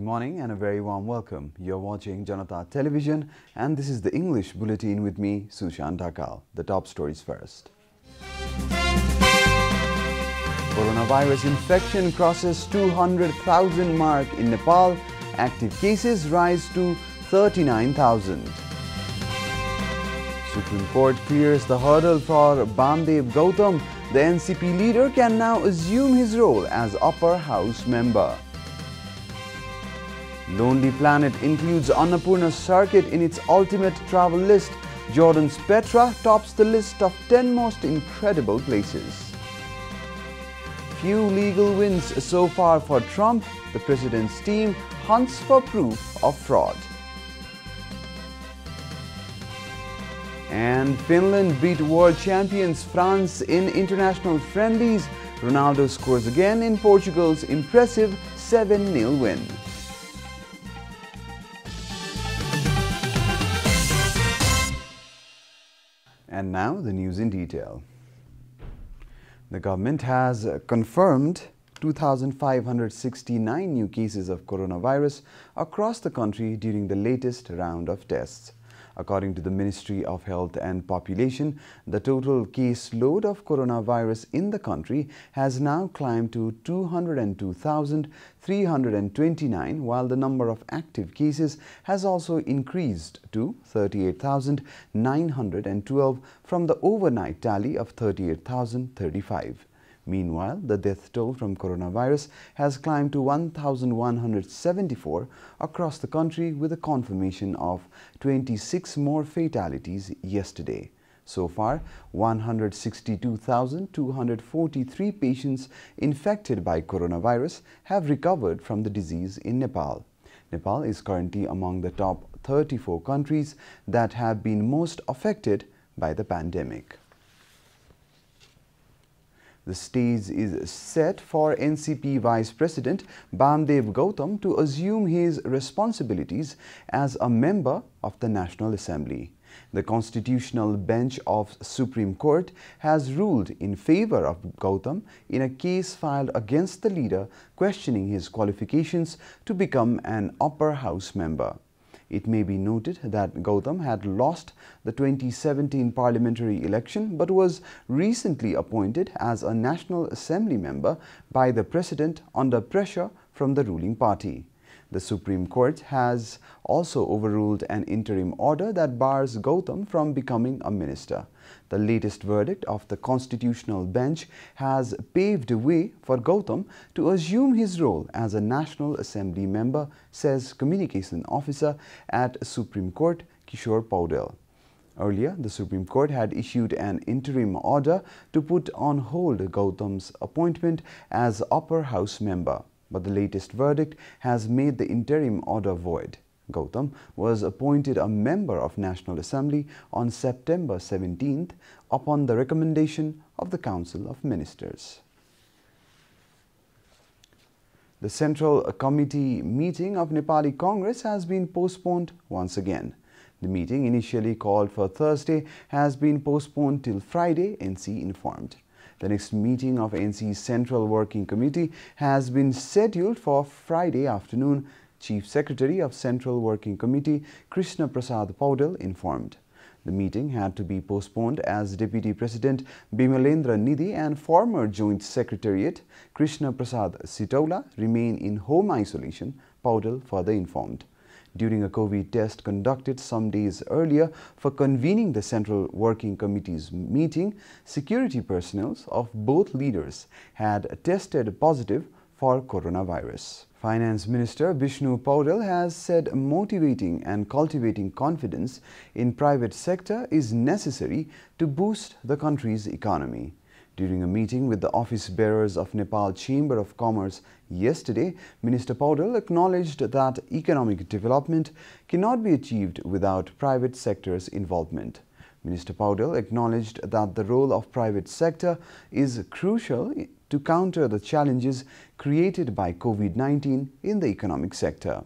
morning and a very warm welcome. You're watching JanataTelevision and this is the English Bulletin with me, Sushant Dhakal. The top stories first. Coronavirus infection crosses 200,000 mark in Nepal. Active cases rise to 39,000. Supreme Court clears the hurdle for Bamdev Gautam. The NCP leader can now assume his role as upper house member. Lonely Planet includes Annapurna Circuit in its ultimate travel list. Jordan's Petra tops the list of 10 most incredible places. Few legal wins so far for Trump. The president's team hunts for proof of fraud. And Finland beat world champions France in international friendlies. Ronaldo scores again in Portugal's impressive 7-0 win. And now the news in detail. The government has confirmed 2,569 new cases of coronavirus across the country during the latest round of tests. According to the Ministry of Health and Population, the total caseload of coronavirus in the country has now climbed to 202,329, while the number of active cases has also increased to 38,912 from the overnight tally of 38,035. Meanwhile, the death toll from coronavirus has climbed to 1,174 across the country, with a confirmation of 26 more fatalities yesterday. So far, 162,243 patients infected by coronavirus have recovered from the disease in Nepal. Nepal is currently among the top 34 countries that have been most affected by the pandemic. The stage is set for NCP Vice President Bamdev Gautam to assume his responsibilities as a member of the National Assembly. The Constitutional Bench of Supreme Court has ruled in favor of Gautam in a case filed against the leader questioning his qualifications to become an upper house member. It may be noted that Gautam had lost the 2017 parliamentary election but was recently appointed as a National Assembly member by the President under pressure from the ruling party. The Supreme Court has also overruled an interim order that bars Gautam from becoming a minister. The latest verdict of the Constitutional Bench has paved the way for Gautam to assume his role as a National Assembly member, says Communication Officer at Supreme Court Kishore Paudel. Earlier, the Supreme Court had issued an interim order to put on hold Gautam's appointment as upper house member, but the latest verdict has made the interim order void. Gautam was appointed a member of National Assembly on September 17th upon the recommendation of the Council of Ministers. The Central Committee meeting of Nepali Congress has been postponed once again. The meeting, initially called for Thursday, has been postponed till Friday, NC informed. The next meeting of NC's Central Working Committee has been scheduled for Friday afternoon, Chief Secretary of Central Working Committee Krishna Prasad Paudel informed. The meeting had to be postponed as Deputy President Bimalendra Nidhi and former Joint Secretariat Krishna Prasad Sitaula remain in home isolation, Paudel further informed. During a COVID test conducted some days earlier for convening the Central Working Committee's meeting, security personnel of both leaders had tested positive for coronavirus. Finance Minister Vishnu Paudel has said motivating and cultivating confidence in private sector is necessary to boost the country's economy. During a meeting with the office bearers of Nepal Chamber of Commerce yesterday, Minister Paudel acknowledged that economic development cannot be achieved without private sector's involvement. Minister Paudel acknowledged that the role of private sector is crucial to counter the challenges created by COVID-19 in the economic sector.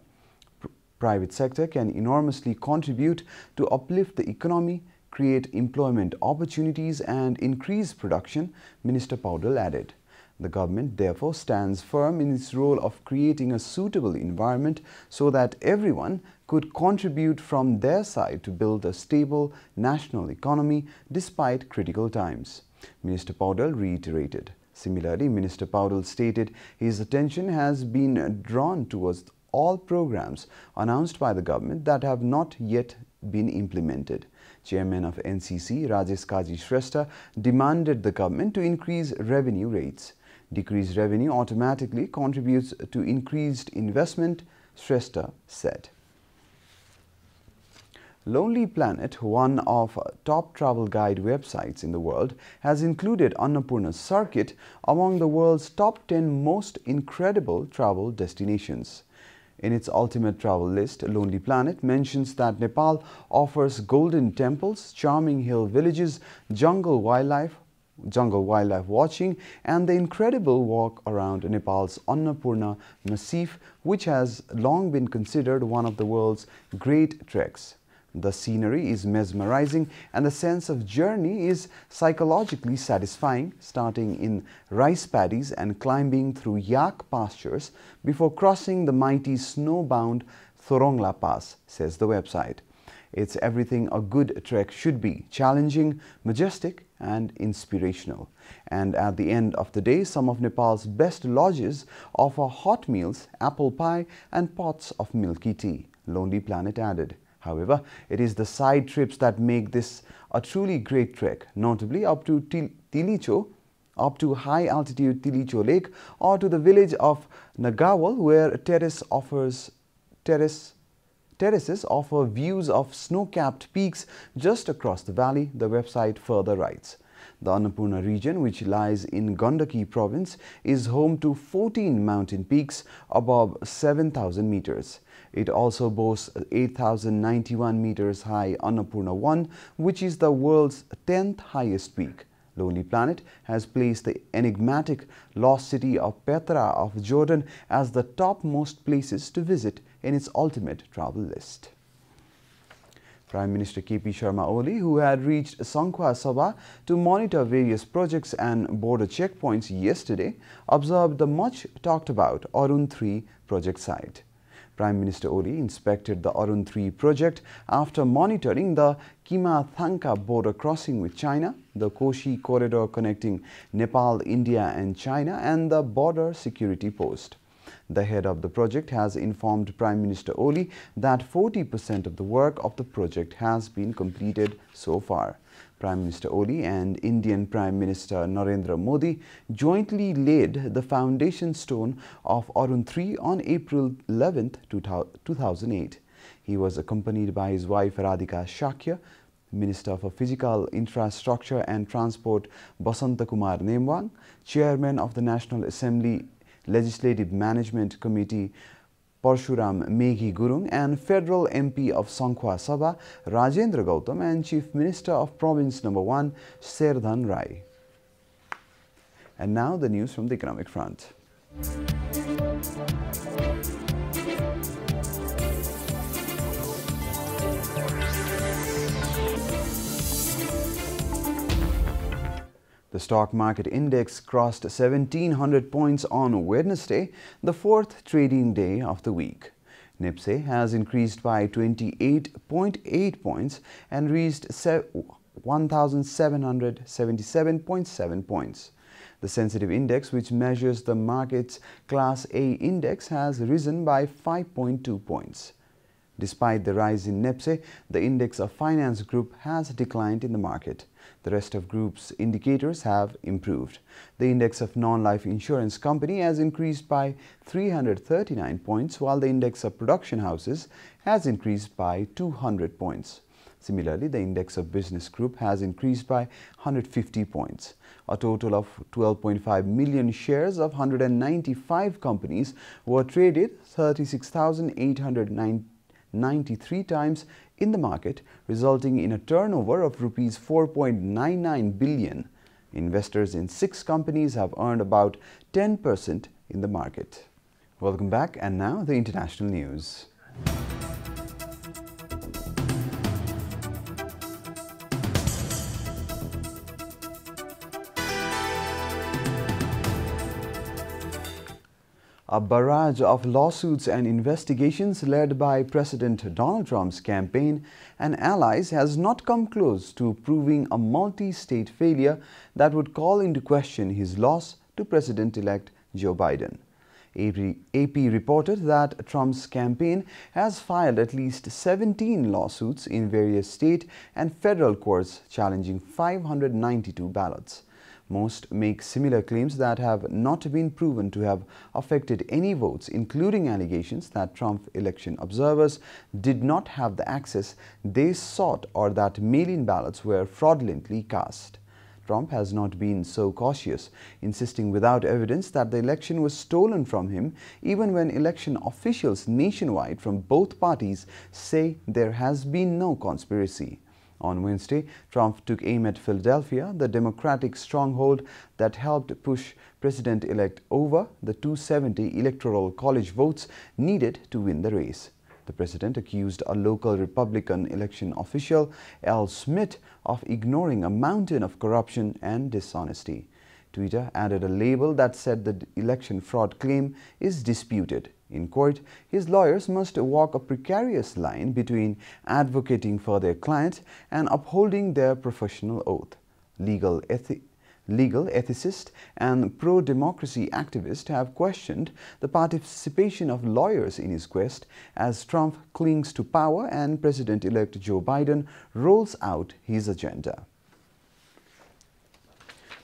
Private sector can enormously contribute to uplift the economy, create employment opportunities and increase production, Minister Paudel added. The government therefore stands firm in its role of creating a suitable environment so that everyone could contribute from their side to build a stable national economy despite critical times, Minister Paudel reiterated. Similarly, Minister Paudel stated his attention has been drawn towards all programs announced by the government that have not yet been implemented. Chairman of NCC, Rajesh Kaji Shrestha, demanded the government to increase revenue rates. Decreased revenue automatically contributes to increased investment, Shrestha said. Lonely Planet, one of top travel guide websites in the world, has included Annapurna's circuit among the world's top 10 most incredible travel destinations. In its ultimate travel list, Lonely Planet mentions that Nepal offers golden temples, charming hill villages, jungle wildlife watching, and the incredible walk around Nepal's Annapurna Massif, which has long been considered one of the world's great treks. The scenery is mesmerizing and the sense of journey is psychologically satisfying, starting in rice paddies and climbing through yak pastures before crossing the mighty snow-bound Thorongla Pass, says the website. It's everything a good trek should be: challenging, majestic, and inspirational. And at the end of the day, some of Nepal's best lodges offer hot meals, apple pie, and pots of milky tea, Lonely Planet added. However, it is the side trips that make this a truly great trek, notably up to Tilicho, up to high-altitude Tilicho Lake, or to the village of Nagawal, where terraces offer views of snow-capped peaks just across the valley, the website further writes. The Annapurna region, which lies in Gandaki province, is home to 14 mountain peaks above 7,000 meters. It also boasts 8,091 meters high Annapurna 1, which is the world's 10th highest peak. Lonely Planet has placed the enigmatic lost city of Petra of Jordan as the topmost places to visit in its ultimate travel list. Prime Minister KP Sharma Oli, who had reached Sangkhwa Sabha to monitor various projects and border checkpoints yesterday, observed the much talked about Arun 3 project site. Prime Minister Oli inspected the Arun 3 project after monitoring the Kima Thangka border crossing with China, the Koshi corridor connecting Nepal, India and China, and the border security post. The head of the project has informed Prime Minister Oli that 40% of the work of the project has been completed so far. Prime Minister Oli and Indian Prime Minister Narendra Modi jointly laid the foundation stone of Arun 3 on April 11, 2008. He was accompanied by his wife Radhika Shakya, Minister for Physical Infrastructure and Transport Basanta Kumar Nemwang, Chairman of the National Assembly Legislative Management Committee Parshuram Meghi Gurung, and Federal MP of Sangkhwa Sabha Rajendra Gautam, and Chief Minister of Province No. 1 Serdhan Rai. And now the news from the economic front. The stock market index crossed 1,700 points on Wednesday, the fourth trading day of the week. Nipsey has increased by 28.8 points and reached 1,777.7 points. The sensitive index, which measures the market's Class A index, has risen by 5.2 points. Despite the rise in Nipsey, the index of finance group has declined in the market. The rest of group's indicators have improved. The index of non-life insurance company has increased by 339 points, while the index of production houses has increased by 200 points. Similarly, the index of business group has increased by 150 points. A total of 12.5 million shares of 195 companies were traded 36,893 times in the market, resulting in a turnover of rupees 4.99 billion. Investors in 6 companies have earned about 10% in the market. Welcome back, and now the international news. A barrage of lawsuits and investigations led by President Donald Trump's campaign and allies has not come close to proving a multi-state failure that would call into question his loss to President-elect Joe Biden. AP reported that Trump's campaign has filed at least 17 lawsuits in various state and federal courts challenging 592 ballots. Most make similar claims that have not been proven to have affected any votes, including allegations that Trump election observers did not have the access they sought or that mail-in ballots were fraudulently cast. Trump has not been so cautious, insisting without evidence that the election was stolen from him, even when election officials nationwide from both parties say there has been no conspiracy. On Wednesday, Trump took aim at Philadelphia, the Democratic stronghold that helped push President-elect over the 270 electoral college votes needed to win the race. The president accused a local Republican election official, L. Smith, of ignoring a mountain of corruption and dishonesty. Twitter added a label that said the election fraud claim is disputed. In court, his lawyers must walk a precarious line between advocating for their client and upholding their professional oath. Legal ethicists and pro-democracy activists have questioned the participation of lawyers in his quest as Trump clings to power and President-elect Joe Biden rolls out his agenda.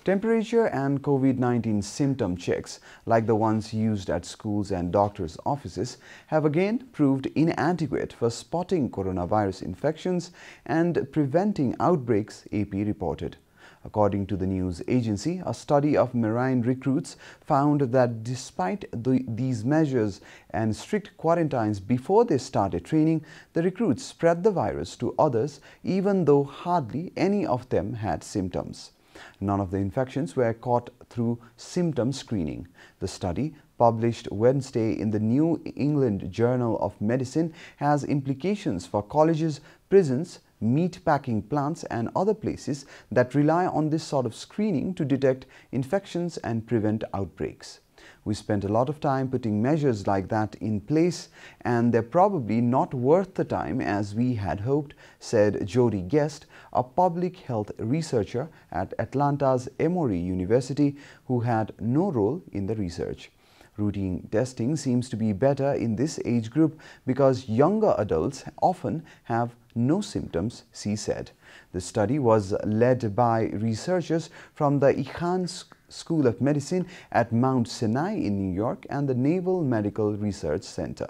Temperature and COVID-19 symptom checks, like the ones used at schools and doctors' offices, have again proved inadequate for spotting coronavirus infections and preventing outbreaks, AP reported. According to the news agency, a study of Marine recruits found that despite these measures and strict quarantines before they started training, the recruits spread the virus to others, even though hardly any of them had symptoms. None of the infections were caught through symptom screening. The study, published Wednesday in the New England Journal of Medicine, has implications for colleges, prisons, meat-packing plants and other places that rely on this sort of screening to detect infections and prevent outbreaks. We spent a lot of time putting measures like that in place, and they're probably not worth the time as we had hoped, said Jody Guest, a public health researcher at Atlanta's Emory University who had no role in the research. Routine testing seems to be better in this age group because younger adults often have no symptoms, she said. The study was led by researchers from the Ihan School of Medicine at Mount Sinai in New York and the Naval Medical Research Center.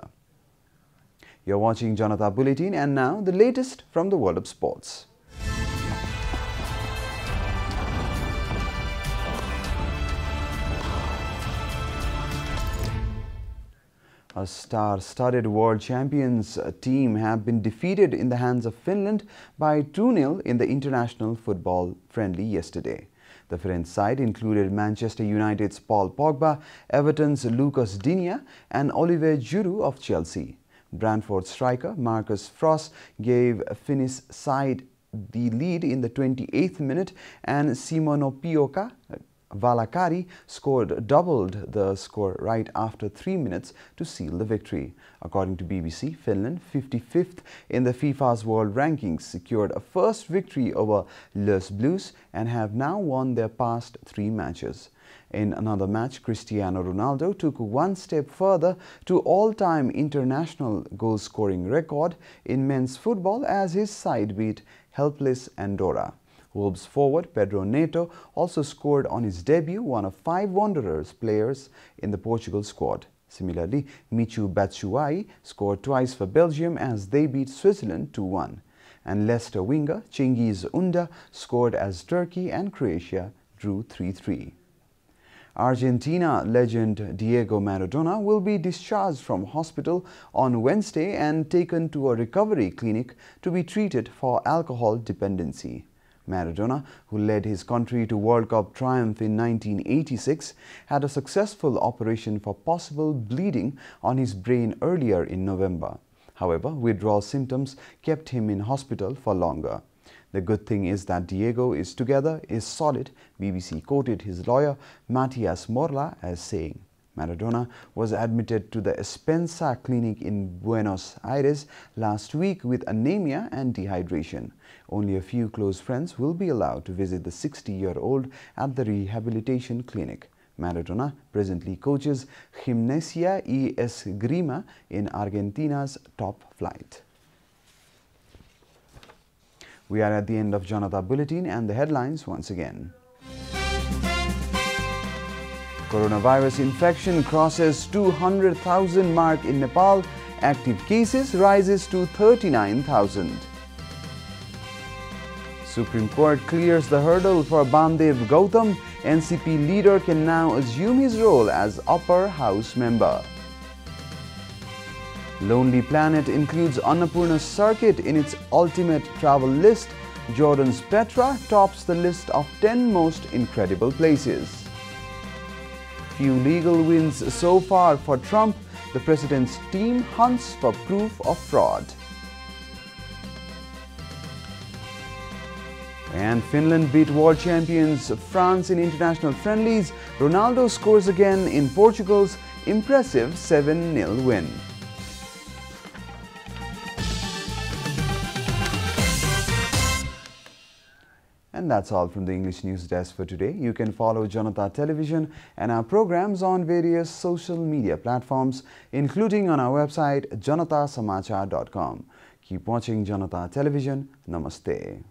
You're watching Janata Bulletin, and now the latest from the world of sports. A star-studded world champions team have been defeated in the hands of Finland by 2-0 in the international football friendly yesterday. The French side included Manchester United's Paul Pogba, Everton's Lucas Digne and Olivier Giroud of Chelsea. Brentford striker Marcus Frost gave Finnish side the lead in the 28th minute, and Simono Valakari doubled the score right after 3 minutes to seal the victory. According to BBC, Finland, 55th in the FIFA's world rankings, secured a first victory over Les Blues and have now won their past 3 matches. In another match, Cristiano Ronaldo took one step further to all-time international goal-scoring record in men's football as his side beat helpless Andorra. Wolves forward Pedro Neto also scored on his debut, one of 5 Wanderers players in the Portugal squad. Similarly, Michu Batshuayi scored twice for Belgium as they beat Switzerland 2-1. And Leicester winger Cengiz Ünder scored as Turkey and Croatia drew 3-3. Argentina legend Diego Maradona will be discharged from hospital on Wednesday and taken to a recovery clinic to be treated for alcohol dependency. Maradona, who led his country to World Cup triumph in 1986, had a successful operation for possible bleeding on his brain earlier in November. However, withdrawal symptoms kept him in hospital for longer. The good thing is that Diego is solid, BBC quoted his lawyer Matias Morla as saying. Maradona was admitted to the Espensa Clinic in Buenos Aires last week with anemia and dehydration. Only a few close friends will be allowed to visit the 60-year-old at the rehabilitation clinic. Maradona presently coaches Gimnasia y Esgrima in Argentina's top flight. We are at the end of Janata Bulletin and the headlines once again. Coronavirus infection crosses 200,000 mark in Nepal. Active cases rises to 39,000. Supreme Court clears the hurdle for Bamdev Gautam. NCP leader can now assume his role as upper house member. Lonely Planet includes Annapurna Circuit in its ultimate travel list. Jordan's Petra tops the list of 10 most incredible places. Few legal wins so far for Trump. The president's team hunts for proof of fraud. And Finland beat world champions France in international friendlies. Ronaldo scores again in Portugal's impressive 7-0 win. And that's all from the English News Desk for today. You can follow Janata Television and our programs on various social media platforms, including on our website janatasamachar.com. Keep watching Janata Television. Namaste.